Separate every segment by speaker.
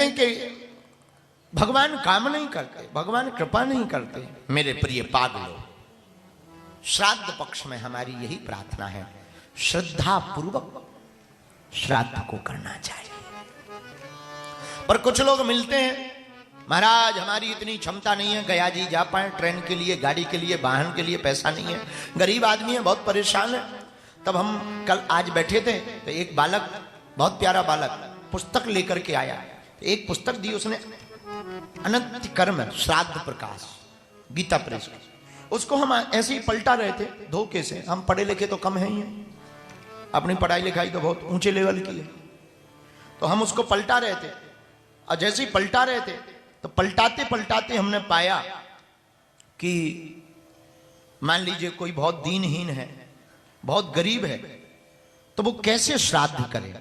Speaker 1: कहते हैं कि भगवान काम नहीं करते, भगवान कृपा नहीं करते। मेरे प्रिय पागलों, श्राद्ध पक्ष में हमारी यही प्रार्थना है, श्रद्धा पूर्वक श्राद्ध को करना चाहिए। पर कुछ लोग मिलते हैं, महाराज हमारी इतनी क्षमता नहीं है, गया जी जा पाए, ट्रेन के लिए, गाड़ी के लिए, वाहन के लिए पैसा नहीं है, गरीब आदमी है, बहुत परेशान है। तब हम कल आज बैठे थे तो एक बालक, बहुत प्यारा बालक, पुस्तक लेकर के आया। एक पुस्तक दी उसने, अनंत कर्म श्राद्ध प्रकाश, गीता प्रेस की। उसको हम ऐसे ही पलटा रहे थे धोखे से। हम पढ़े लिखे तो कम है ही हैं, अपनी पढ़ाई लिखाई तो बहुत ऊंचे लेवल की है। तो हम उसको पलटा रहे थे, और जैसे ही पलटा रहे थे तो पलटाते पलटाते हमने पाया कि मान लीजिए कोई बहुत दीनहीन है, बहुत गरीब है, तो वो कैसे श्राद्ध करे।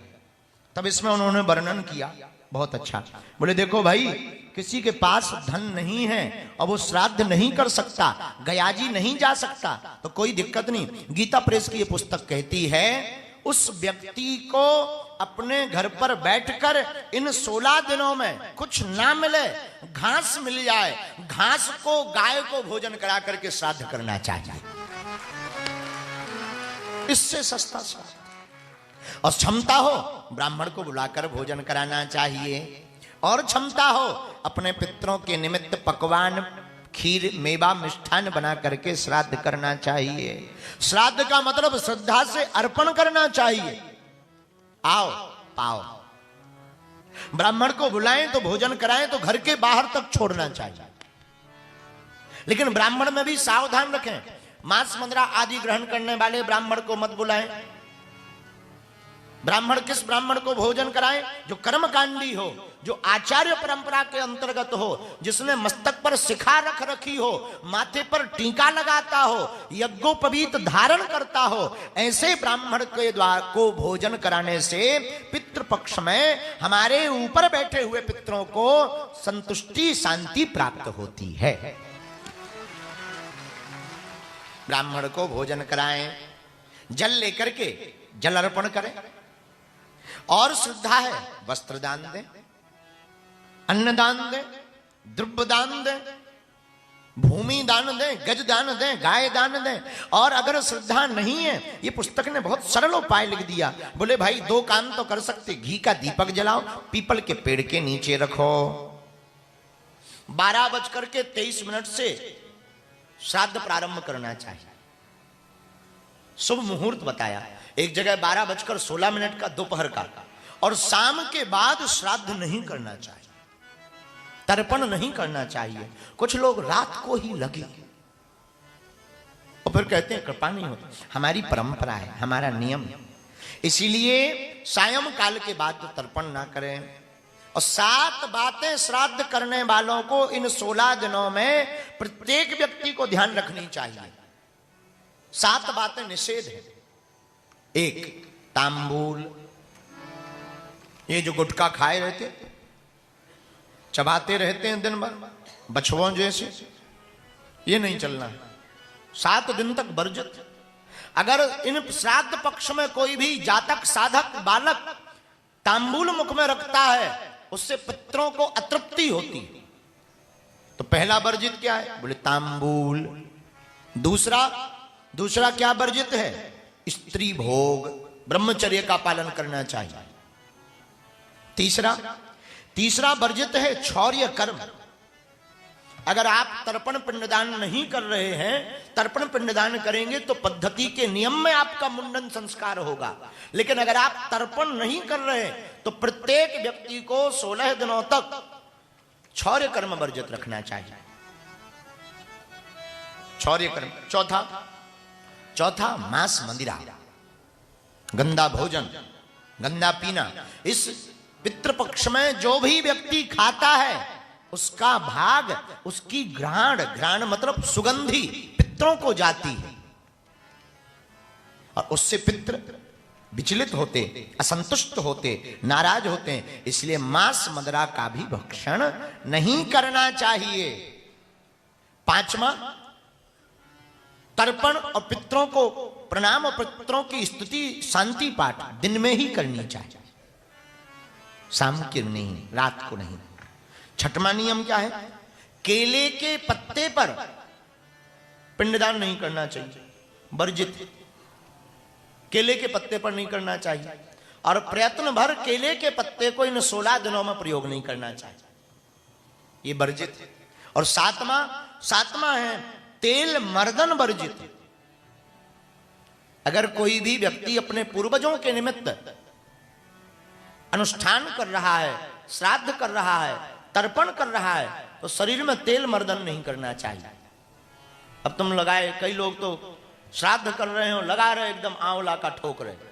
Speaker 1: तब इसमें उन्होंने वर्णन किया, बहुत अच्छा। बोले देखो भाई, किसी के पास धन नहीं है और वो श्राद्ध नहीं कर सकता, गयाजी नहीं जा सकता, तो कोई दिक्कत नहीं। गीता प्रेस की ये पुस्तक कहती है उस व्यक्ति को अपने घर पर बैठकर इन 16 दिनों में कुछ ना मिले, घास मिल जाए, घास को गाय को भोजन करा करके श्राद्ध करना चाहिए। इससे सस्ता श्राद्ध। और क्षमता हो ब्राह्मण को बुलाकर भोजन कराना चाहिए, और क्षमता हो अपने पितरों के निमित्त पकवान, खीर, मेवा, मिष्ठान बना करके श्राद्ध करना चाहिए। श्राद्ध का मतलब श्रद्धा से अर्पण करना चाहिए। आओ पाओ, ब्राह्मण को बुलाएं तो भोजन कराएं तो घर के बाहर तक छोड़ना चाहिए। लेकिन ब्राह्मण में भी सावधान रखें, मांस मदिरा आदि ग्रहण करने वाले ब्राह्मण को मत बुलाएं। ब्राह्मण किस ब्राह्मण को भोजन कराएं? जो कर्मकांडी हो, जो आचार्य परंपरा के अंतर्गत हो, जिसने मस्तक पर शिखा रख रखी हो, माथे पर टीका लगाता हो, यज्ञोपवीत धारण करता हो, ऐसे ब्राह्मण के द्वारा को भोजन कराने से पितृपक्ष में हमारे ऊपर बैठे हुए पितरों को संतुष्टि, शांति प्राप्त होती है। ब्राह्मण को भोजन कराएं, जल लेकर के जल अर्पण करें, और श्रद्धा है वस्त्र दान दें, अन्न दान दें, द्रव्य दान दें, भूमि दान दें, गज दान दें, गाय दान दें। और अगर श्रद्धा नहीं है, ये पुस्तक ने बहुत सरल उपाय लिख दिया। बोले भाई 2 काम तो कर सकते, घी का दीपक जलाओ, पीपल के पेड़ के नीचे रखो, 12:23 से श्राद्ध प्रारंभ करना चाहिए। शुभ मुहूर्त बताया, एक जगह 12:16 का दोपहर का, और शाम के बाद श्राद्ध नहीं करना चाहिए, तर्पण नहीं करना चाहिए। कुछ लोग रात को ही लगे और फिर कहते हैं कृपा नहीं होती। हमारी परंपरा है, हमारा नियम है, इसीलिए सायं काल के बाद तर्पण ना करें। और 7 बातें श्राद्ध करने वालों को इन 16 दिनों में प्रत्येक व्यक्ति को ध्यान रखनी चाहिए। 7 बातें निषेध है। 1, तांबूल, ये जो गुटखा खाए रहते, चबाते रहते हैं दिन भर बछुओं जैसे, ये नहीं चलना, 7 दिन तक वर्जित। अगर इन श्राद्ध पक्ष में कोई भी जातक, साधक, बालक तांबूल मुख में रखता है, उससे पितरों को अतृप्ति होती है। तो पहला वर्जित क्या है? बोले तांबूल। दूसरा क्या वर्जित है? स्त्री भोग, ब्रह्मचर्य का पालन करना चाहिए। तीसरा वर्जित है क्षौर्य कर्म। अगर आप तर्पण पिंडदान नहीं कर रहे हैं, तर्पण पिंडदान करेंगे तो पद्धति के नियम में आपका मुंडन संस्कार होगा। लेकिन अगर आप तर्पण नहीं कर रहे तो प्रत्येक व्यक्ति को 16 दिनों तक क्षौर्य कर्म वर्जित रखना चाहिए। क्षौर्य कर्म। चौथा मांस मदिरा, गंदा भोजन, गंदा पीना। इस पितृपक्ष में जो भी व्यक्ति खाता है उसका भाग, उसकी घ्राण मतलब सुगंधी पितरों को जाती है, और उससे पितृ विचलित होते, असंतुष्ट होते, नाराज होते हैं। इसलिए मांस मदिरा का भी भक्षण नहीं करना चाहिए। 5वां, तर्पण और पितरों को प्रणाम और पितरों की स्तुति, शांति पाठ दिन में ही करनी चाहिए। शाम के नहीं, रात को नहीं। छठवां नियम क्या है? केले के पत्ते पर पिंडदान नहीं करना चाहिए, वर्जित। केले के पत्ते पर नहीं करना चाहिए और प्रयत्न भर केले के पत्ते को इन 16 दिनों में प्रयोग नहीं करना चाहिए, ये वर्जित है। और सातवां है तेल मर्दन वर्जित। अगर कोई भी व्यक्ति अपने पूर्वजों के निमित्त अनुष्ठान कर रहा है, श्राद्ध कर रहा है, तर्पण कर रहा है, तो शरीर में तेल मर्दन नहीं करना चाहिए। अब तुम लगाए, कई लोग तो श्राद्ध कर रहे हो, लगा रहे एकदम आंवला का ठोक रहे,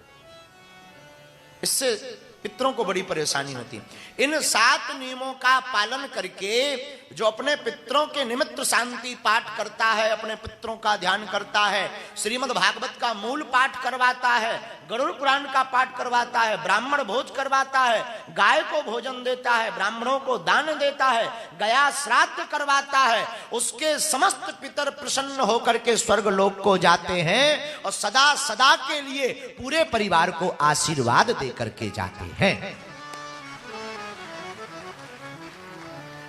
Speaker 1: इससे पितरों को बड़ी परेशानी होती है। इन 7 नियमों का पालन करके जो अपने पितरों के निमित्त शांति पाठ करता है, अपने पितरों का ध्यान करता है, श्रीमद् भागवत का मूल पाठ करवाता है, गरुड़ पुराण का पाठ करवाता है, ब्राह्मण भोज करवाता है, गाय को भोजन देता है, ब्राह्मणों को दान देता है, गया श्राद्ध करवाता है, उसके समस्त पितर प्रसन्न होकर के स्वर्ग लोक को जाते हैं और सदा सदा के लिए पूरे परिवार को आशीर्वाद दे करके जाते हैं।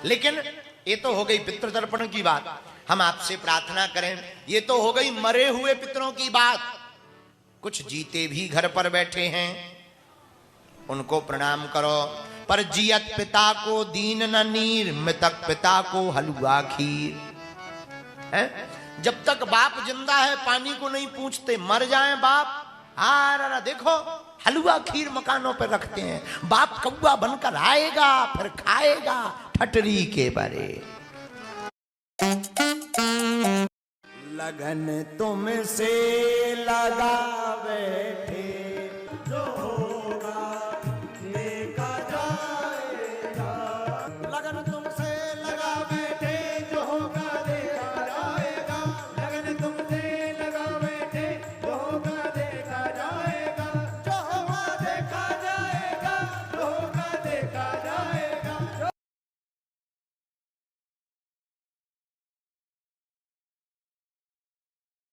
Speaker 1: लेकिन ये तो हो गई पितृतर्पण की बात। हम आपसे प्रार्थना करें, ये तो हो गई मरे हुए पितरों की बात। कुछ जीते भी घर पर बैठे हैं, उनको प्रणाम करो। पर जियत पिता को दीन न नीर, मृतक पिता को हलवा खीर है? जब तक बाप जिंदा है पानी को नहीं पूछते, मर जाए बाप, हाँ देखो हलवा खीर मकानों पर रखते हैं। बाप कौवा बनकर आएगा, फिर खाएगा ठटरी के बरे। लगन तुमसे लगा बैठे